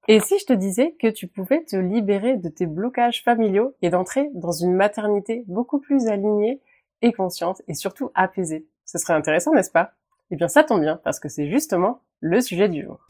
Et si je te disais que tu pouvais te libérer de tes blocages familiaux et d'entrer dans une maternité beaucoup plus alignée et consciente et surtout apaisée? Ce serait intéressant, n'est-ce pas? Eh bien, ça tombe bien parce que c'est justement le sujet du jour.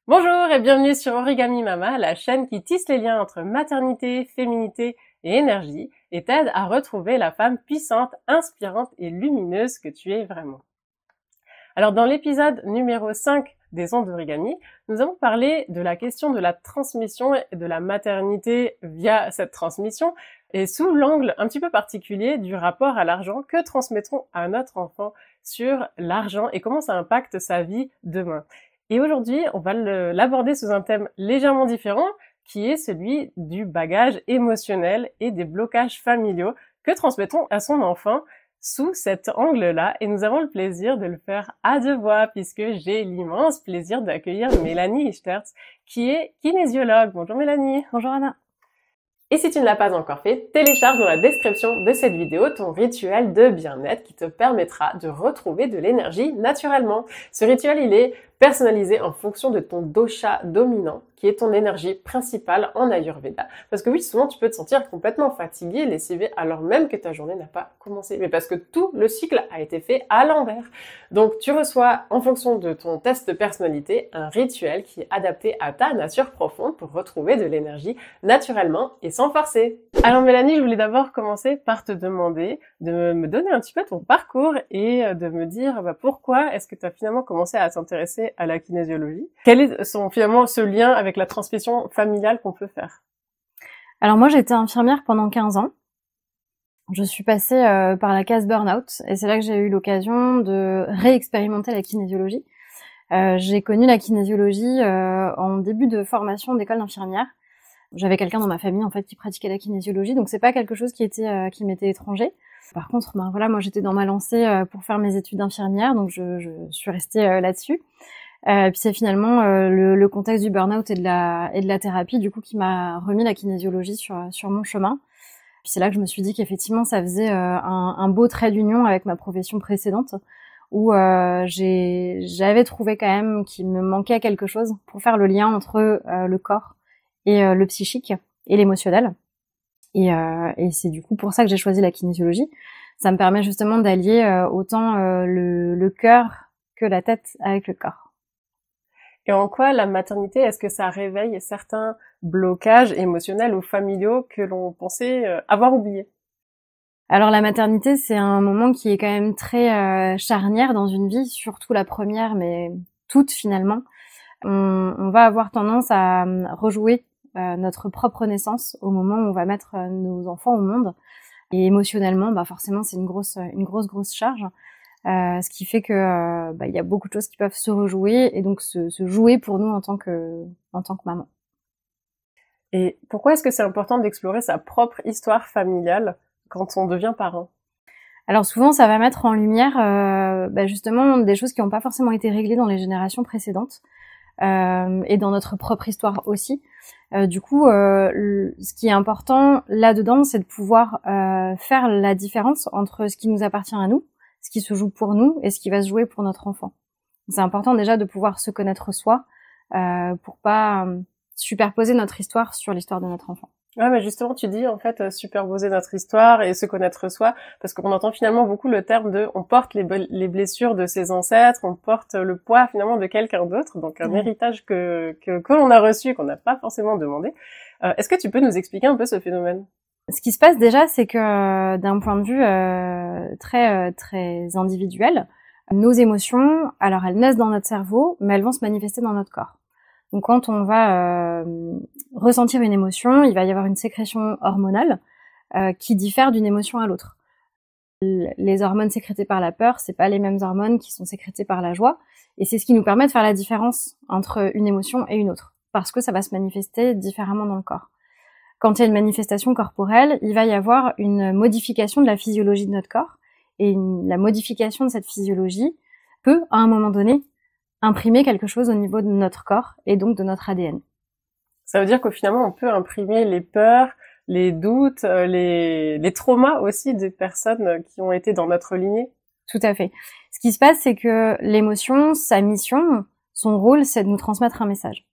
Bonjour et bienvenue sur Origami Mama, la chaîne qui tisse les liens entre maternité, féminité et énergie et t'aide à retrouver la femme puissante, inspirante et lumineuse que tu es vraiment. Alors dans l'épisode numéro 5 des ondes d'Origami, nous avons parlé de la question de la transmission et de la maternité via cette transmission et sous l'angle un petit peu particulier du rapport à l'argent que transmettons à notre enfant sur l'argent et comment ça impacte sa vie demain. Et aujourd'hui, on va l'aborder sous un thème légèrement différent, qui est celui du bagage émotionnel et des blocages familiaux que transmettons à son enfant sous cet angle-là. Et nous avons le plaisir de le faire à deux voix, puisque j'ai l'immense plaisir d'accueillir Mélanie Ichtertz, qui est kinésiologue. Bonjour Mélanie. Bonjour Anna. Et si tu ne l'as pas encore fait, télécharge dans la description de cette vidéo ton rituel de bien-être qui te permettra de retrouver de l'énergie naturellement. Ce rituel, il est personnalisé en fonction de ton dosha dominant, qui est ton énergie principale en Ayurveda. Parce que oui, souvent tu peux te sentir complètement fatigué, lessivé, alors même que ta journée n'a pas commencé. Mais parce que tout le cycle a été fait à l'envers. Donc tu reçois, en fonction de ton test de personnalité, un rituel qui est adapté à ta nature profonde pour retrouver de l'énergie naturellement et sans forcer. Alors Mélanie, je voulais d'abord commencer par te demander de me donner un petit peu ton parcours et de me dire pourquoi est-ce que tu as finalement commencé à t'intéresser à la kinésiologie. Quel est finalement ce lien avec la transmission familiale qu'on peut faire? Alors moi, j'étais infirmière pendant 15 ans. Je suis passée par la case burn-out et c'est là que j'ai eu l'occasion de réexpérimenter la kinésiologie. J'ai connu la kinésiologie en début de formation d'école d'infirmière. J'avais quelqu'un dans ma famille en fait qui pratiquait la kinésiologie, donc c'est pas quelque chose qui m'était étranger. Par contre, moi j'étais dans ma lancée pour faire mes études d'infirmière, donc je suis restée là-dessus. Puis c'est finalement le contexte du burn-out et de la thérapie du coup qui m'a remis la kinésiologie sur mon chemin. Puis c'est là que je me suis dit qu'effectivement ça faisait un beau trait d'union avec ma profession précédente où j'avais trouvé quand même qu'il me manquait quelque chose pour faire le lien entre le corps et le psychique et l'émotionnel. Et c'est du coup pour ça que j'ai choisi la kinésiologie. Ça me permet justement d'allier autant le cœur que la tête avec le corps. Et en quoi la maternité, est-ce que ça réveille certains blocages émotionnels ou familiaux que l'on pensait avoir oubliés? Alors la maternité, c'est un moment qui est quand même très charnière dans une vie, surtout la première, mais toute finalement. On va avoir tendance à rejouer notre propre naissance au moment où on va mettre nos enfants au monde. Et émotionnellement, forcément, c'est une grosse charge. Ce qui fait que y a beaucoup de choses qui peuvent se rejouer et donc se jouer pour nous en tant que maman. Et pourquoi est-ce que c'est important d'explorer sa propre histoire familiale quand on devient parent? Alors souvent, ça va mettre en lumière justement des choses qui n'ont pas forcément été réglées dans les générations précédentes et dans notre propre histoire aussi. Du coup, ce qui est important là-dedans, c'est de pouvoir faire la différence entre ce qui nous appartient à nous, ce qui se joue pour nous et ce qui va se jouer pour notre enfant. C'est important déjà de pouvoir se connaître soi pour pas superposer notre histoire sur l'histoire de notre enfant. Ouais, mais justement, tu dis en fait superposer notre histoire et se connaître soi, parce qu'on entend finalement beaucoup le terme de on porte les blessures de ses ancêtres, on porte le poids finalement de quelqu'un d'autre, donc un héritage que l'on a reçu, qu'on n'a pas forcément demandé. Est-ce que tu peux nous expliquer un peu ce phénomène? Ce qui se passe déjà, c'est que d'un point de vue très individuel, nos émotions, alors elles naissent dans notre cerveau, mais elles vont se manifester dans notre corps. Donc quand on va ressentir une émotion, il va y avoir une sécrétion hormonale qui diffère d'une émotion à l'autre. Les hormones sécrétées par la peur, c'est pas les mêmes hormones qui sont sécrétées par la joie, et c'est ce qui nous permet de faire la différence entre une émotion et une autre, parce que ça va se manifester différemment dans le corps. Quand il y a une manifestation corporelle, il va y avoir une modification de la physiologie de notre corps, et la modification de cette physiologie peut, à un moment donné, imprimer quelque chose au niveau de notre corps, et donc de notre ADN. Ça veut dire qu'au finalement, on peut imprimer les peurs, les doutes, les traumas aussi des personnes qui ont été dans notre lignée. Tout à fait. Ce qui se passe, c'est que l'émotion, sa mission, son rôle, c'est de nous transmettre un message.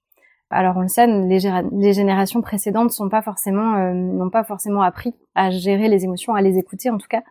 Alors on le sait, les générations précédentes n'ont pas forcément appris à gérer les émotions, à les écouter en tout cas,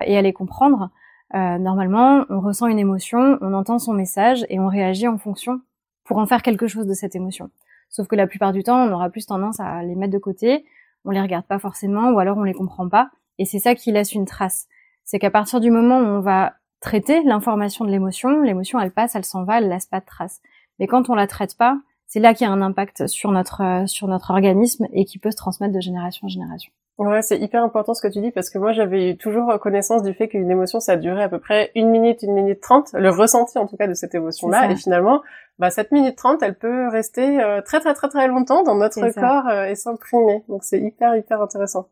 et à les comprendre. Normalement, on ressent une émotion, on entend son message et on réagit en fonction pour en faire quelque chose de cette émotion. Sauf que la plupart du temps, on aura plus tendance à les mettre de côté, on les regarde pas forcément ou alors on les comprend pas, et c'est ça qui laisse une trace. C'est qu'à partir du moment où on va traiter l'information de l'émotion elle passe, elle s'en va, elle laisse pas de trace. Mais quand on la traite pas, c'est là qu'il y a un impact sur notre organisme et qui peut se transmettre de génération en génération. Ouais, c'est hyper important ce que tu dis, parce que moi j'avais eu toujours connaissance du fait qu'une émotion ça durait à peu près 1 minute 30, le ressenti en tout cas de cette émotion-là, et finalement, cette minute 30, elle peut rester très très très très longtemps dans notre corps et s'imprimer. Donc c'est hyper intéressant.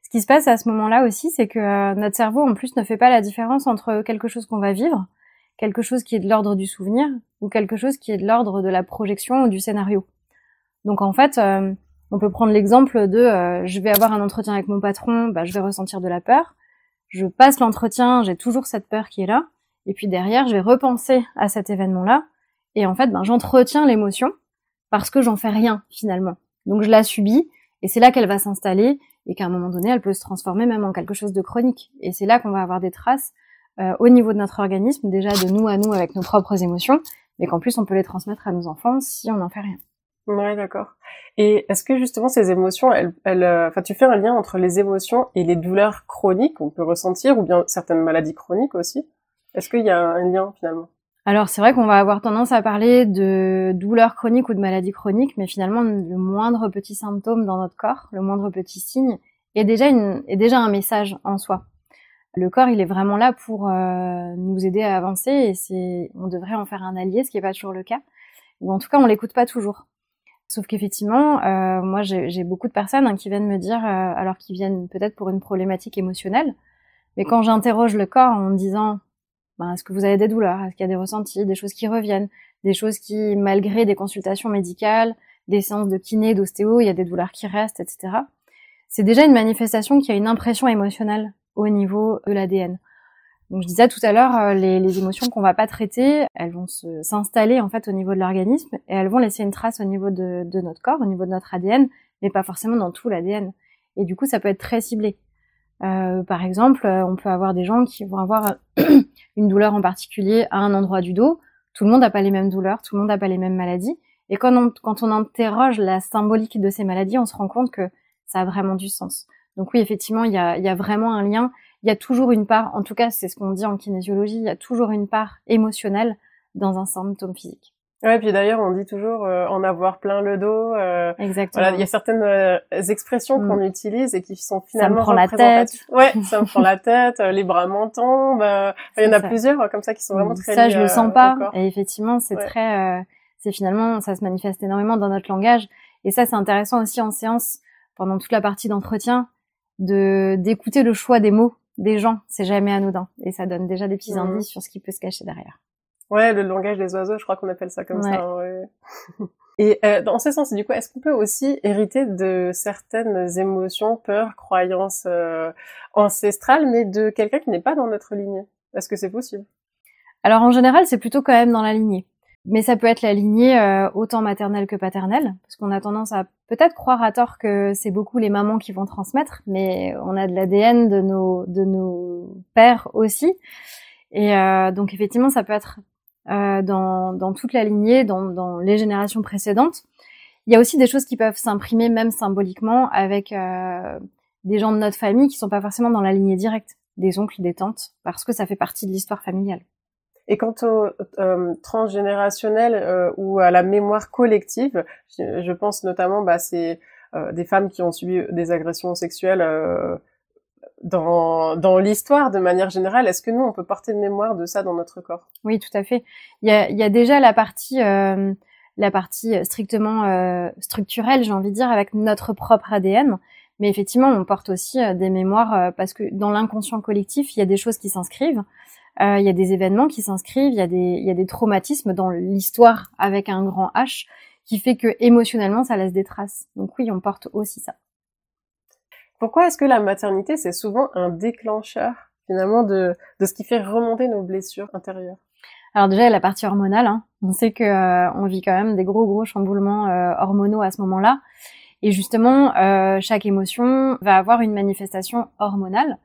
Ce qui se passe à ce moment-là aussi, c'est que notre cerveau en plus ne fait pas la différence entre quelque chose qu'on va vivre, quelque chose qui est de l'ordre du souvenir, ou quelque chose qui est de l'ordre de la projection ou du scénario. Donc en fait, on peut prendre l'exemple de je vais avoir un entretien avec mon patron, je vais ressentir de la peur. Je passe l'entretien, j'ai toujours cette peur qui est là. Et puis derrière, je vais repenser à cet événement-là. Et en fait, j'entretiens l'émotion parce que j'en fais rien finalement. Donc je la subis et c'est là qu'elle va s'installer et qu'à un moment donné, elle peut se transformer même en quelque chose de chronique. Et c'est là qu'on va avoir des traces au niveau de notre organisme, déjà de nous à nous avec nos propres émotions, mais qu'en plus on peut les transmettre à nos enfants si on n'en fait rien. Ouais, d'accord. Et est-ce que justement ces émotions, tu fais un lien entre les émotions et les douleurs chroniques qu'on peut ressentir, ou bien certaines maladies chroniques aussi? Est-ce qu'il y a un lien finalement? Alors c'est vrai qu'on va avoir tendance à parler de douleurs chroniques ou de maladies chroniques, mais finalement le moindre petit symptôme dans notre corps, le moindre petit signe, est déjà un message en soi. Le corps, il est vraiment là pour nous aider à avancer, et on devrait en faire un allié, ce qui n'est pas toujours le cas, ou en tout cas on l'écoute pas toujours. Sauf qu'effectivement, moi j'ai beaucoup de personnes qui viennent me dire, alors qu'ils viennent peut-être pour une problématique émotionnelle, mais quand j'interroge le corps en me disant est-ce que vous avez des douleurs, est-ce qu'il y a des ressentis, des choses qui reviennent, des choses qui, malgré des consultations médicales, des séances de kiné, d'ostéo, il y a des douleurs qui restent, etc. C'est déjà une manifestation qui a une impression émotionnelle au niveau de l'ADN. Donc je disais tout à l'heure, les émotions qu'on va pas traiter, elles vont s'installer en fait au niveau de l'organisme et elles vont laisser une trace au niveau de notre corps, au niveau de notre ADN, mais pas forcément dans tout l'ADN. Et du coup, ça peut être très ciblé. Par exemple, on peut avoir des gens qui vont avoir une douleur en particulier à un endroit du dos. Tout le monde n'a pas les mêmes douleurs, tout le monde n'a pas les mêmes maladies. Et quand on interroge la symbolique de ces maladies, on se rend compte que ça a vraiment du sens. Donc oui, effectivement, il y a vraiment un lien. Il y a toujours une part, en tout cas c'est ce qu'on dit en kinésiologie, il y a toujours une part émotionnelle dans un symptôme physique. Ouais, puis d'ailleurs on dit toujours en avoir plein le dos. Exactement. Voilà, il y a certaines expressions qu'on utilise et qui sont finalement ça me prend la tête. Ouais, ça me prend la tête, les bras m'en tombent. Il y en a plusieurs comme ça qui sont vraiment très ça liés, je le sens pas. au corps. Et effectivement c'est c'est finalement ça se manifeste énormément dans notre langage. Et ça c'est intéressant aussi en séance pendant toute la partie d'entretien d'écouter le choix des mots des gens. C'est jamais anodin et ça donne déjà des petits indices sur ce qui peut se cacher derrière. Ouais, le langage des oiseaux, je crois qu'on appelle ça comme ça. Ouais. Et dans ce sens, du coup, est-ce qu'on peut aussi hériter de certaines émotions, peurs, croyances ancestrales, mais de quelqu'un qui n'est pas dans notre lignée? Est-ce que c'est possible? Alors en général, c'est plutôt quand même dans la lignée. Mais ça peut être la lignée autant maternelle que paternelle, parce qu'on a tendance à peut-être croire à tort que c'est beaucoup les mamans qui vont transmettre, mais on a de l'ADN de nos pères aussi. Et donc effectivement, ça peut être dans toute la lignée, dans les générations précédentes. Il y a aussi des choses qui peuvent s'imprimer même symboliquement avec des gens de notre famille qui sont pas forcément dans la lignée directe, des oncles, des tantes, parce que ça fait partie de l'histoire familiale. Et quant au transgénérationnel ou à la mémoire collective, je pense notamment, c'est des femmes qui ont subi des agressions sexuelles dans l'histoire de manière générale. Est-ce que nous, on peut porter une mémoire de ça dans notre corps? Oui, tout à fait. Il y a déjà la partie strictement structurelle, j'ai envie de dire, avec notre propre ADN. Mais effectivement, on porte aussi des mémoires parce que dans l'inconscient collectif, il y a des choses qui s'inscrivent. Il y a des événements qui s'inscrivent, il y a des traumatismes dans l'histoire avec un grand H qui fait que émotionnellement ça laisse des traces. Donc oui, on porte aussi ça. Pourquoi est-ce que la maternité c'est souvent un déclencheur finalement de ce qui fait remonter nos blessures intérieures? Alors déjà, il y a la partie hormonale, hein. On sait que on vit quand même des gros chamboulements hormonaux à ce moment-là. Et justement, chaque émotion va avoir une manifestation hormonale.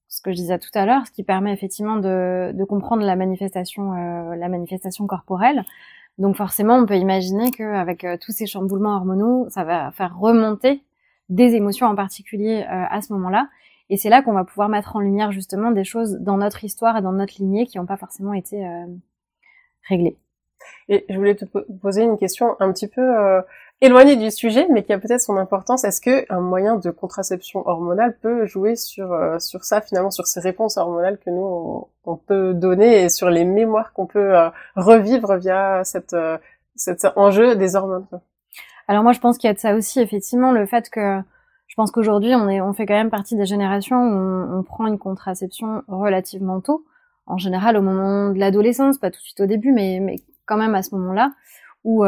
Ce que je disais tout à l'heure, ce qui permet effectivement de comprendre la manifestation corporelle. Donc forcément, on peut imaginer qu'avec tous ces chamboulements hormonaux, ça va faire remonter des émotions en particulier à ce moment-là. Et c'est là qu'on va pouvoir mettre en lumière justement des choses dans notre histoire et dans notre lignée qui n'ont pas forcément été réglées. Et je voulais te poser une question un petit peu éloignée du sujet, mais qui a peut-être son importance. Est-ce que un moyen de contraception hormonale peut jouer sur ça finalement, sur ces réponses hormonales que nous on peut donner et sur les mémoires qu'on peut revivre via cet enjeu des hormones? Alors moi, je pense qu'il y a de ça aussi, effectivement, le fait que je pense qu'aujourd'hui on fait quand même partie des générations où on prend une contraception relativement tôt, en général au moment de l'adolescence, pas tout de suite au début, mais quand même à ce moment-là où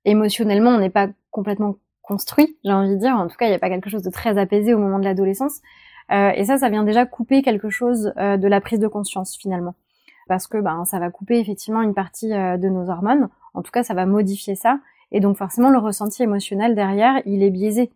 émotionnellement on n'est pas complètement construit, j'ai envie de dire. En tout cas, il n'y a pas quelque chose de très apaisé au moment de l'adolescence. Et ça vient déjà couper quelque chose de la prise de conscience finalement, parce que ça va couper effectivement une partie de nos hormones. En tout cas, ça va modifier ça. Et donc forcément, le ressenti émotionnel derrière, il est biaisé.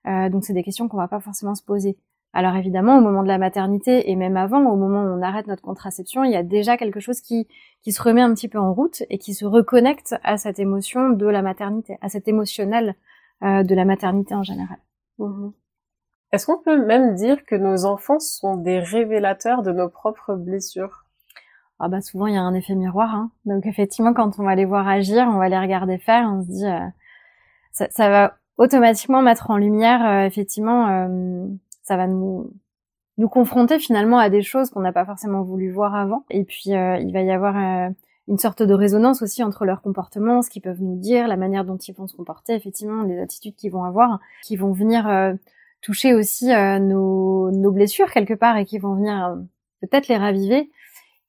Donc c'est des questions qu'on va pas forcément se poser. Alors évidemment, au moment de la maternité et même avant, au moment où on arrête notre contraception, il y a déjà quelque chose qui se remet un petit peu en route et qui se reconnecte à cette émotion de la maternité, à cet émotionnel de la maternité en général. Mmh. Est-ce qu'on peut même dire que nos enfants sont des révélateurs de nos propres blessures? Souvent il y a un effet miroir, hein. Donc effectivement, quand on va les voir agir, on va les regarder faire, on se dit ça va automatiquement mettre en lumière effectivement ça va nous confronter finalement à des choses qu'on n'a pas forcément voulu voir avant. Et puis il va y avoir une sorte de résonance aussi entre leurs comportements, ce qu'ils peuvent nous dire, la manière dont ils vont se comporter, effectivement, les attitudes qu'ils vont avoir, qui vont venir toucher aussi nos blessures quelque part et qui vont venir peut-être les raviver.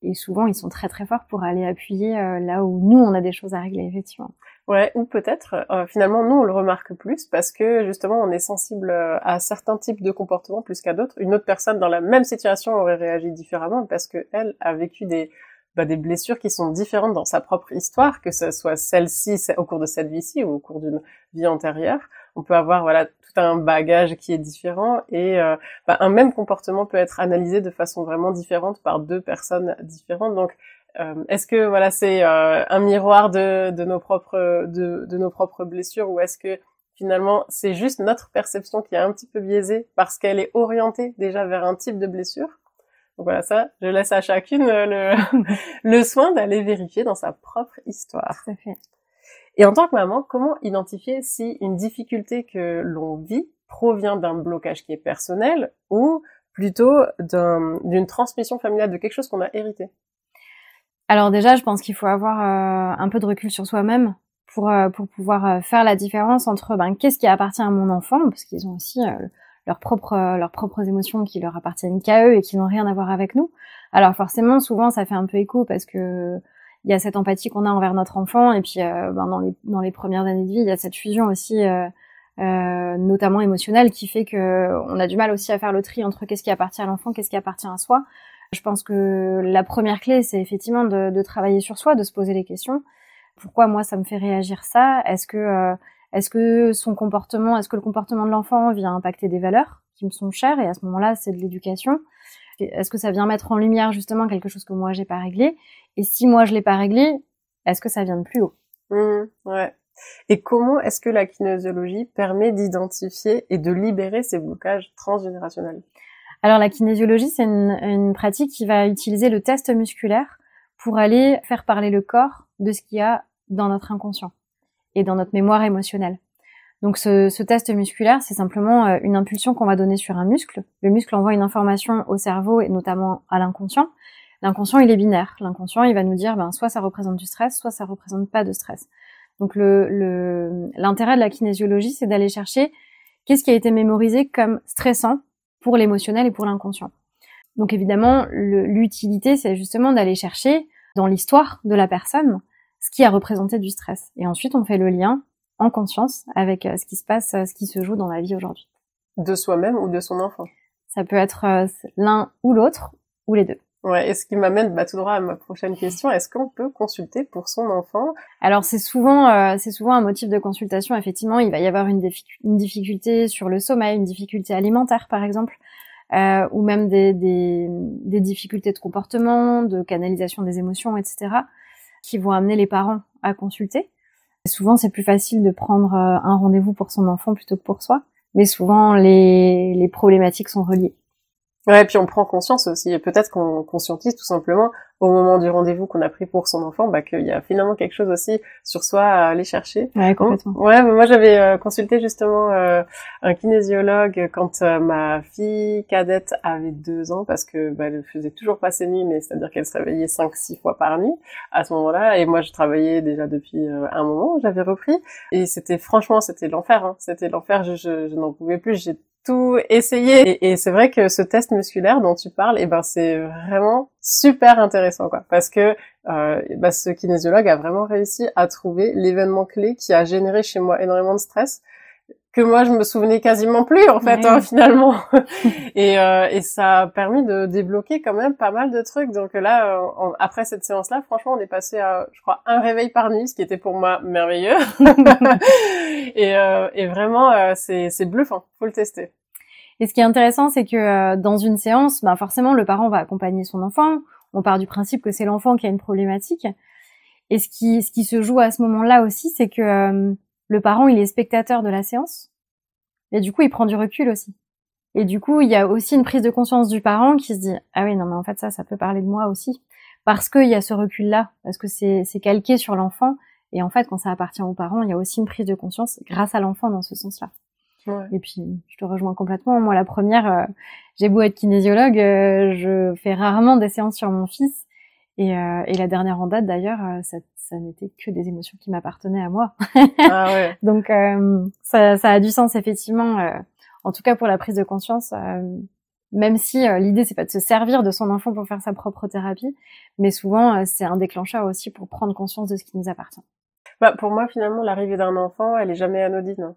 Et souvent, ils sont très très forts pour aller appuyer là où nous, on a des choses à régler, effectivement. Ouais, ou peut-être, finalement, nous, on le remarque plus parce que, justement, on est sensible à certains types de comportements plus qu'à d'autres. Une autre personne dans la même situation aurait réagi différemment parce que elle a vécu des blessures qui sont différentes dans sa propre histoire, que ce soit celle-ci au cours de cette vie-ci ou au cours d'une vie antérieure. On peut avoir, tout un bagage qui est différent et un même comportement peut être analysé de façon vraiment différente par deux personnes différentes. Donc, est-ce que c'est un miroir de nos propres blessures ou est-ce que finalement c'est juste notre perception qui est un petit peu biaisée parce qu'elle est orientée déjà vers un type de blessure? Donc voilà, ça, je laisse à chacune le soin d'aller vérifier dans sa propre histoire. Tout à fait. Et en tant que maman, comment identifier si une difficulté que l'on vit provient d'un blocage qui est personnel ou plutôt d'une transmission familiale, de quelque chose qu'on a hérité? Alors déjà, je pense qu'il faut avoir un peu de recul sur soi-même pour pouvoir faire la différence entre qu'est-ce qui appartient à mon enfant, parce qu'ils ont aussi leurs propres émotions qui leur appartiennent qu'à eux et qui n'ont rien à voir avec nous. Alors forcément, souvent, ça fait un peu écho parce que il y a cette empathie qu'on a envers notre enfant et puis dans les premières années de vie, il y a cette fusion aussi notamment émotionnelle qui fait que on a du mal aussi à faire le tri entre qu'est-ce qui appartient à l'enfant, qu'est-ce qui appartient à soi. Je pense que la première clé, c'est effectivement de travailler sur soi, de se poser les questions. Pourquoi moi ça me fait réagir ça? Est-ce que le comportement de l'enfant vient impacter des valeurs qui me sont chères? Et à ce moment-là, c'est de l'éducation. Est-ce que ça vient mettre en lumière justement quelque chose que moi j'ai pas réglé? Et si moi je l'ai pas réglé, est-ce que ça vient de plus haut? Ouais. Et comment est-ce que la kinésiologie permet d'identifier et de libérer ces blocages transgénérationnels? Alors la kinésiologie, c'est une pratique qui va utiliser le test musculaire pour aller faire parler le corps de ce qu'il y a dans notre inconscient et dans notre mémoire émotionnelle. Donc ce test musculaire, c'est simplement une impulsion qu'on va donner sur un muscle. Le muscle envoie une information au cerveau et notamment à l'inconscient. L'inconscient, il est binaire. L'inconscient, il va nous dire, soit ça représente du stress, soit ça représente pas de stress. Donc l'intérêt de la kinésiologie, c'est d'aller chercher qu'est-ce qui a été mémorisé comme stressant pour l'émotionnel et pour l'inconscient. Donc évidemment, l'utilité, c'est justement d'aller chercher dans l'histoire de la personne ce qui a représenté du stress. Et ensuite, on fait le lien en conscience avec ce qui se passe, ce qui se joue dans la vie aujourd'hui. De soi-même ou de son enfant? Ça peut être l'un ou l'autre, ou les deux. Ouais, et ce qui m'amène tout droit à ma prochaine question, est-ce qu'on peut consulter pour son enfant? Alors c'est souvent un motif de consultation. Effectivement, il va y avoir une difficulté sur le sommeil, une difficulté alimentaire par exemple, ou même des difficultés de comportement, de canalisation des émotions, etc., qui vont amener les parents à consulter. Et souvent, c'est plus facile de prendre un rendez-vous pour son enfant plutôt que pour soi, mais souvent les problématiques sont reliées. Ouais, et puis on prend conscience aussi, et peut-être qu'on conscientise tout simplement au moment du rendez-vous qu'on a pris pour son enfant, qu'il y a finalement quelque chose aussi sur soi à aller chercher. Ouais, complètement. Ouais, moi j'avais consulté justement un kinésiologue quand ma fille cadette avait 2 ans, parce que elle faisait toujours pas ses nuits, mais c'est-à-dire qu'elle se réveillait 5-6 fois par nuit à ce moment-là, et moi je travaillais déjà depuis un moment, j'avais repris, et c'était l'enfer, hein. C'était l'enfer, je n'en pouvais plus, j'ai tout essayé, et c'est vrai que ce test musculaire dont tu parles, c'est vraiment super intéressant, quoi, parce que ce kinésiologue a vraiment réussi à trouver l'événement clé qui a généré chez moi énormément de stress, que moi je me souvenais quasiment plus en fait, Ouais. finalement. Et ça a permis de débloquer quand même pas mal de trucs. Donc là, après cette séance-là, franchement, on est passé à, je crois, un réveil par nuit, ce qui était pour moi merveilleux. Et vraiment, c'est bluffant. Faut le tester. Et ce qui est intéressant, c'est que dans une séance, forcément, le parent va accompagner son enfant. On part du principe que c'est l'enfant qui a une problématique. Et ce qui se joue à ce moment-là aussi, c'est que le parent, il est spectateur de la séance. Et du coup, il prend du recul aussi. Et du coup, il y a aussi une prise de conscience du parent qui se dit « Ah oui, non, mais en fait, ça peut parler de moi aussi. » Parce qu'il y a ce recul-là, parce que c'est calqué sur l'enfant. Et en fait, quand ça appartient aux parents, il y a aussi une prise de conscience grâce à l'enfant dans ce sens-là. Ouais. Et puis, je te rejoins complètement. Moi, la première, j'ai beau être kinésiologue, je fais rarement des séances sur mon fils. Et la dernière en date, d'ailleurs, ça n'était que des émotions qui m'appartenaient à moi. Ah ouais. Donc, ça a du sens, effectivement. En tout cas, pour la prise de conscience, même si l'idée, c'est pas de se servir de son enfant pour faire sa propre thérapie, mais souvent, c'est un déclencheur aussi pour prendre conscience de ce qui nous appartient. Pour moi, finalement, l'arrivée d'un enfant, elle est jamais anodine, hein.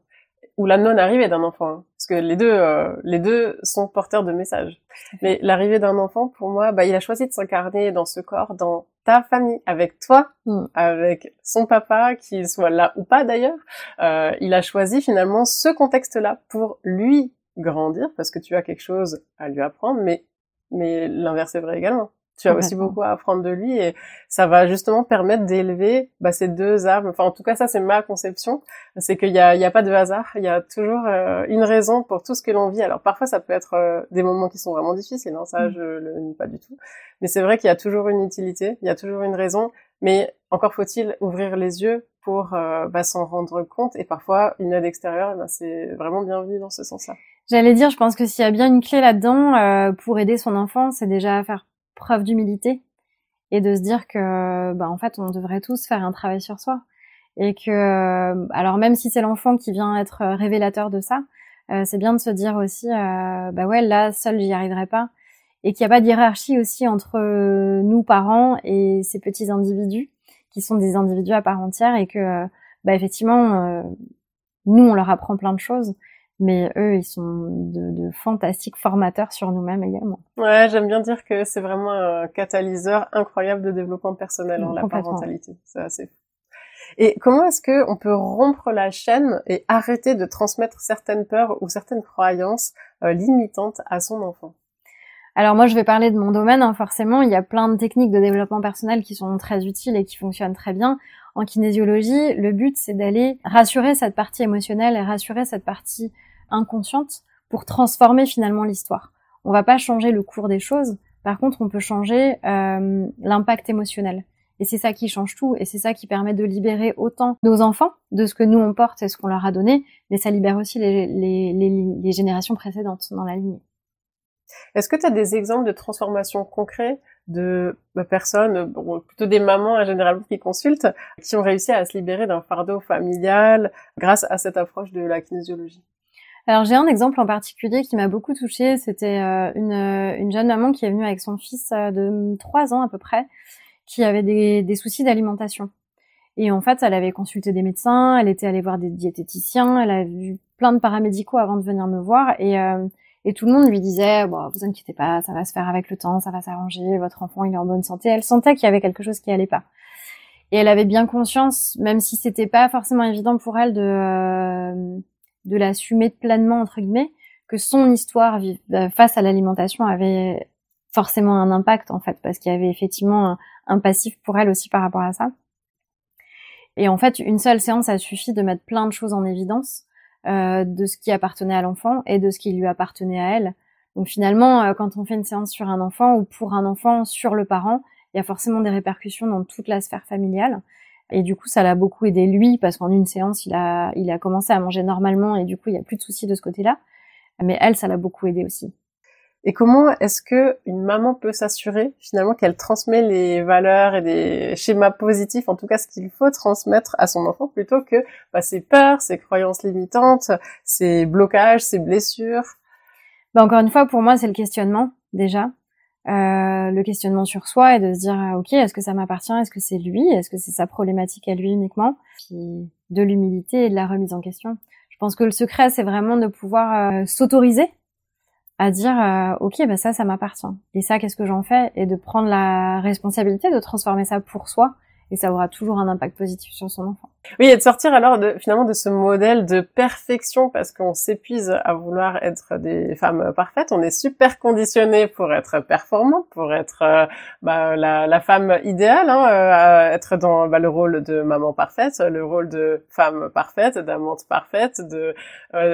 Ou la non-arrivée d'un enfant, hein. Parce que les deux sont porteurs de messages. Mais l'arrivée d'un enfant, pour moi, il a choisi de s'incarner dans ce corps, dans ta famille, avec toi, avec son papa, qu'il soit là ou pas d'ailleurs. Il a choisi finalement ce contexte-là pour lui grandir, parce que tu as quelque chose à lui apprendre, mais l'inverse est vrai également. Tu as aussi beaucoup à apprendre de lui, et ça va justement permettre d'élever ces deux âmes. Enfin, en tout cas, ça, c'est ma conception. C'est qu'il y a pas de hasard. Il y a toujours une raison pour tout ce que l'on vit. Alors, parfois, ça peut être des moments qui sont vraiment difficiles, hein, ça, je le nie pas du tout. Mais c'est vrai qu'il y a toujours une utilité, il y a toujours une raison. Mais encore faut-il ouvrir les yeux pour s'en rendre compte. Et parfois, une aide extérieure, c'est vraiment bienvenu dans ce sens-là. J'allais dire, je pense que s'il y a bien une clé là-dedans pour aider son enfant, c'est déjà à faire preuve d'humilité et de se dire que en fait on devrait tous faire un travail sur soi, et que alors même si c'est l'enfant qui vient être révélateur de ça, c'est bien de se dire aussi ouais, là seul j'y arriverai pas, et qu'il n'y a pas de hiérarchie aussi entre nous parents et ces petits individus qui sont des individus à part entière, et que effectivement nous on leur apprend plein de choses, mais eux, ils sont de fantastiques formateurs sur nous-mêmes également. Ouais, j'aime bien dire que c'est vraiment un catalyseur incroyable de développement personnel, la parentalité. C'est assez fou. Et comment est-ce que on peut rompre la chaîne et arrêter de transmettre certaines peurs ou certaines croyances limitantes à son enfant? Alors moi, je vais parler de mon domaine, hein, forcément. Il y a plein de techniques de développement personnel qui sont très utiles et qui fonctionnent très bien. En kinésiologie, le but, c'est d'aller rassurer cette partie émotionnelle et rassurer cette partie inconsciente pour transformer finalement l'histoire. on va pas changer le cours des choses. Par contre, on peut changer l'impact émotionnel. Et c'est ça qui change tout, et c'est ça qui permet de libérer autant nos enfants de ce que nous on porte et ce qu'on leur a donné, mais ça libère aussi les générations précédentes dans la lignée. Est-ce que tu as des exemples de transformations concrètes de personnes, bon, plutôt des mamans hein, généralement qui consultent, qui ont réussi à se libérer d'un fardeau familial grâce à cette approche de la kinésiologie? Alors j'ai un exemple en particulier qui m'a beaucoup touchée, c'était une jeune maman qui est venue avec son fils de 3 ans à peu près, qui avait des soucis d'alimentation. Et en fait, elle avait consulté des médecins, elle était allée voir des diététiciens, elle a vu plein de paramédicaux avant de venir me voir, et tout le monde lui disait bon, vous inquiétez pas, ça va se faire avec le temps, ça va s'arranger, votre enfant il est en bonne santé. Elle sentait qu'il y avait quelque chose qui allait pas. Et elle avait bien conscience, même si c'était pas forcément évident pour elle de l'assumer pleinement entre guillemets, que son histoire face à l'alimentation avait forcément un impact en fait, parce qu'il y avait effectivement un passif pour elle aussi par rapport à ça. Et en fait, une seule séance a suffi de mettre plein de choses en évidence de ce qui appartenait à l'enfant et de ce qui lui appartenait à elle. Donc finalement, quand on fait une séance sur un enfant ou pour un enfant sur le parent, il y a forcément des répercussions dans toute la sphère familiale. Et du coup, ça l'a beaucoup aidé lui, parce qu'en une séance, il a commencé à manger normalement et du coup, il y a plus de soucis de ce côté-là. Mais elle, ça l'a beaucoup aidé aussi. Et comment est-ce que une maman peut s'assurer finalement qu'elle transmet les valeurs et des schémas positifs, en tout cas ce qu'il faut transmettre à son enfant, plutôt que ses peurs, ses croyances limitantes, ses blocages, ses blessures? Encore une fois, pour moi, c'est le questionnement déjà. Le questionnement sur soi et de se dire ok, est-ce que ça m'appartient, est-ce que c'est lui, est-ce que c'est sa problématique à lui uniquement, puis de l'humilité et de la remise en question. Je pense que le secret, c'est vraiment de pouvoir s'autoriser à dire ok, ça m'appartient, et ça qu'est-ce que j'en fais, et de prendre la responsabilité de transformer ça pour soi, et ça aura toujours un impact positif sur son enfant. Oui, et de sortir alors finalement de ce modèle de perfection, parce qu'on s'épuise à vouloir être des femmes parfaites. On est super conditionné pour être performante, pour être la femme idéale, être dans le rôle de maman parfaite, le rôle de femme parfaite, d'amante parfaite, de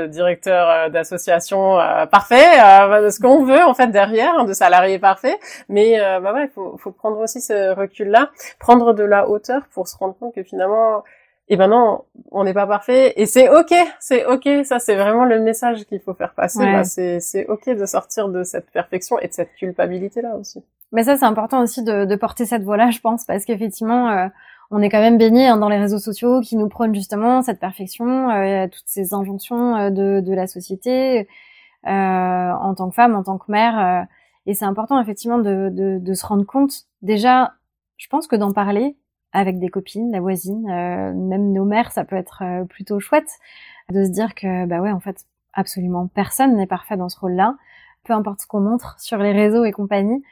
directeur d'association parfait, de ce qu'on veut en fait derrière, de salarié parfait. Mais il faut prendre aussi ce recul-là, prendre de la hauteur pour se rendre compte que finalement non, on n'est pas parfait, et c'est ok, ça c'est vraiment le message qu'il faut faire passer. Ouais. C'est ok de sortir de cette perfection et de cette culpabilité-là aussi. Mais ça, c'est important aussi de porter cette voix-là, je pense, parce qu'effectivement, on est quand même baigné dans les réseaux sociaux qui nous prônent justement cette perfection, toutes ces injonctions de la société, en tant que femme, en tant que mère, et c'est important effectivement de se rendre compte. Déjà, je pense que d'en parler avec des copines, la voisine, même nos mères, ça peut être plutôt chouette de se dire que en fait, absolument personne n'est parfait dans ce rôle-là, peu importe ce qu'on montre sur les réseaux et compagnie.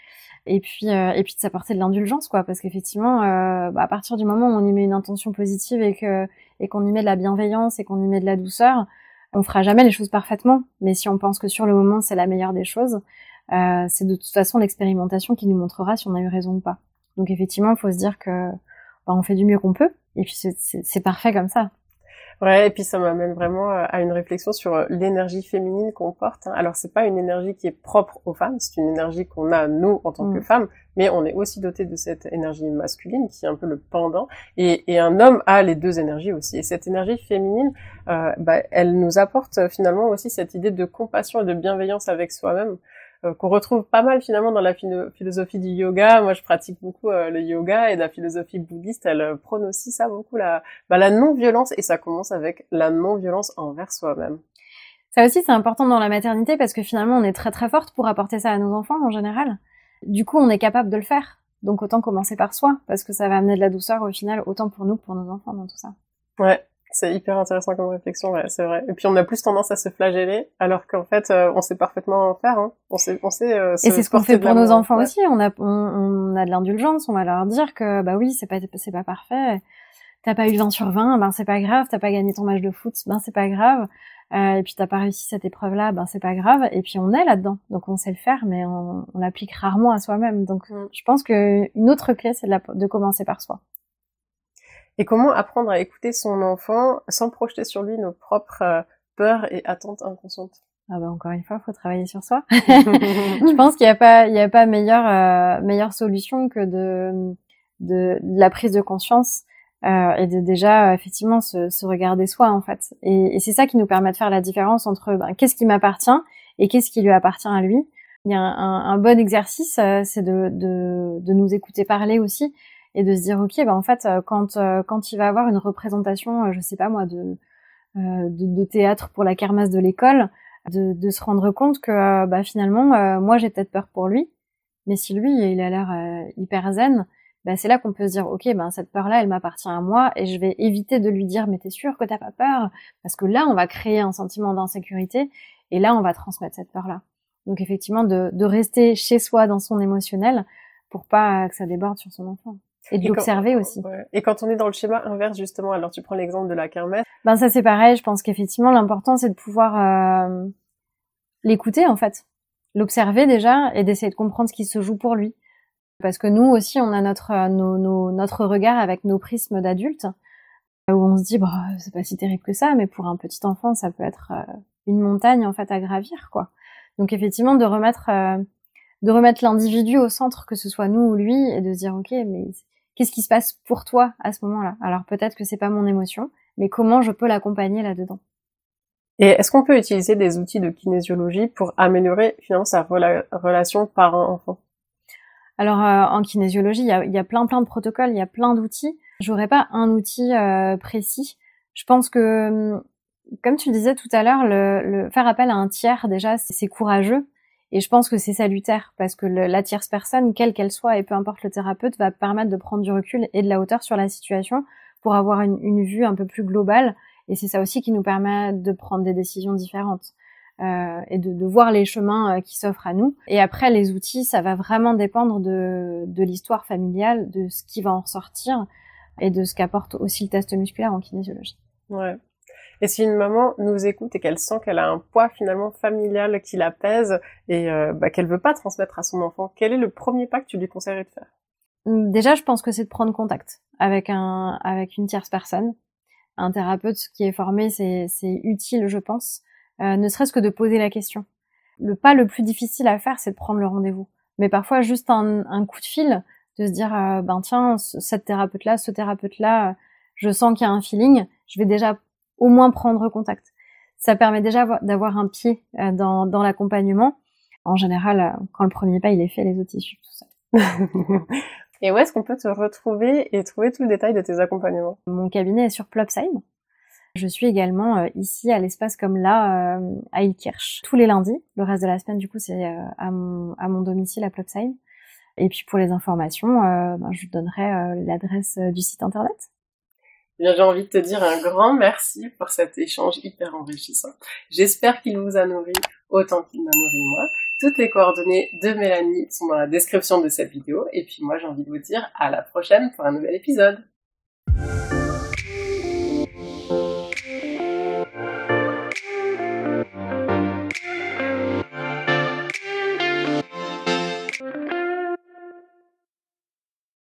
Et puis de s'apporter de l'indulgence, quoi, parce qu'effectivement, à partir du moment où on y met une intention positive et qu'on y met de la bienveillance et qu'on y met de la douceur, on fera jamais les choses parfaitement. Mais si on pense que sur le moment c'est la meilleure des choses, c'est de toute façon l'expérimentation qui nous montrera si on a eu raison ou pas. Donc effectivement, il faut se dire que on fait du mieux qu'on peut, et puis c'est parfait comme ça. Ouais, et puis ça m'amène vraiment à une réflexion sur l'énergie féminine qu'on porte. Alors c'est pas une énergie qui est propre aux femmes, c'est une énergie qu'on a nous en tant que femmes, mais on est aussi doté de cette énergie masculine qui est un peu le pendant, et un homme a les deux énergies aussi. Et cette énergie féminine, elle nous apporte finalement aussi cette idée de compassion et de bienveillance avec soi-même, qu'on retrouve pas mal finalement dans la philosophie du yoga. Moi, je pratique beaucoup le yoga, et la philosophie bouddhiste, elle prône aussi ça beaucoup, la non-violence, et ça commence avec la non-violence envers soi-même. Ça aussi, c'est important dans la maternité, parce que finalement, on est très très forte pour apporter ça à nos enfants en général. Du coup, on est capable de le faire. Donc autant commencer par soi, parce que ça va amener de la douceur au final, autant pour nous que pour nos enfants dans tout ça. Ouais. C'est hyper intéressant comme réflexion, ouais, c'est vrai. Et puis on a plus tendance à se flageller, alors qu'en fait, on sait parfaitement faire, hein. On sait et c'est ce qu'on fait pour nos enfants aussi. On a de l'indulgence. On va leur dire que, oui, c'est pas parfait. T'as pas eu 20 sur 20, c'est pas grave. T'as pas gagné ton match de foot, c'est pas grave. Et puis t'as pas réussi cette épreuve-là, c'est pas grave. Et puis on est là-dedans. Donc on sait le faire, mais on l'applique rarement à soi-même. Donc je pense que une autre clé, c'est de commencer par soi. Et comment apprendre à écouter son enfant sans projeter sur lui nos propres peurs et attentes inconscientes? Ah bah encore une fois, faut travailler sur soi. Je pense qu'il y a pas meilleure solution que de la prise de conscience et de déjà effectivement se regarder soi en fait. Et c'est ça qui nous permet de faire la différence entre qu'est-ce qui m'appartient et qu'est-ce qui lui appartient à lui. Il y a un bon exercice, c'est de nous écouter parler aussi et de se dire ok, en fait quand il va avoir une représentation, je sais pas moi de théâtre pour la kermesse de l'école, de se rendre compte que finalement moi j'ai peut-être peur pour lui, mais si lui il a l'air hyper zen, c'est là qu'on peut se dire ok cette peur-là elle m'appartient à moi et je vais éviter de lui dire mais t'es sûr que t'as pas peur, parce que là on va créer un sentiment d'insécurité et là on va transmettre cette peur-là. Donc effectivement de rester chez soi dans son émotionnel pour pas que ça déborde sur son enfant. Et de l'observer aussi. Ouais. Et quand on est dans le schéma inverse, justement, alors tu prends l'exemple de la kermesse. Ça c'est pareil, je pense qu'effectivement l'important c'est de pouvoir l'écouter en fait. L'observer déjà et d'essayer de comprendre ce qui se joue pour lui. Parce que nous aussi on a notre regard avec nos prismes d'adultes, où on se dit c'est pas si terrible que ça, mais pour un petit enfant ça peut être une montagne en fait à gravir quoi. Donc effectivement de remettre l'individu au centre, que ce soit nous ou lui, et de se dire ok mais qu'est-ce qui se passe pour toi à ce moment-là? Alors peut-être que c'est pas mon émotion, mais comment je peux l'accompagner là-dedans? Et est-ce qu'on peut utiliser des outils de kinésiologie pour améliorer finalement sa relation parent-enfant? Alors en kinésiologie, il y a plein de protocoles, il y a plein d'outils. J'aurais pas un outil précis. Je pense que comme tu le disais tout à l'heure, le faire appel à un tiers déjà c'est courageux. Et je pense que c'est salutaire parce que la tierce personne, quelle qu'elle soit, et peu importe le thérapeute, va permettre de prendre du recul et de la hauteur sur la situation pour avoir une vue un peu plus globale. Et c'est ça aussi qui nous permet de prendre des décisions différentes et de voir les chemins qui s'offrent à nous. Et après, les outils, ça va vraiment dépendre de l'histoire familiale, de ce qui va en ressortir et de ce qu'apporte aussi le test musculaire en kinésiologie. Ouais. Et si une maman nous écoute et qu'elle sent qu'elle a un poids finalement familial qui la pèse et qu'elle veut pas transmettre à son enfant, quel est le premier pas que tu lui conseillerais de faire? Déjà, je pense que c'est de prendre contact avec une tierce personne. Un thérapeute qui est formé, c'est utile, je pense. Ne serait-ce que de poser la question. Le pas le plus difficile à faire, c'est de prendre le rendez-vous. Mais parfois, juste un coup de fil, de se dire, tiens, ce thérapeute-là, je sens qu'il y a un feeling, je vais déjà au moins prendre contact. Ça permet déjà d'avoir un pied dans l'accompagnement. En général, quand le premier pas il est fait, les autres ils suivent tout ça. Et où est-ce qu'on peut te retrouver et trouver tout le détail de tes accompagnements? Mon cabinet est sur Plopsheim. Je suis également ici à l'espace comme là à Ilkirch tous les lundis. Le reste de la semaine du coup c'est à mon domicile à Plopsheim. Et puis pour les informations, je vous donnerai l'adresse du site internet. Bien, j'ai envie de te dire un grand merci pour cet échange hyper enrichissant. J'espère qu'il vous a nourri autant qu'il m'a nourri moi. Toutes les coordonnées de Mélanie sont dans la description de cette vidéo. Et puis moi, j'ai envie de vous dire à la prochaine pour un nouvel épisode.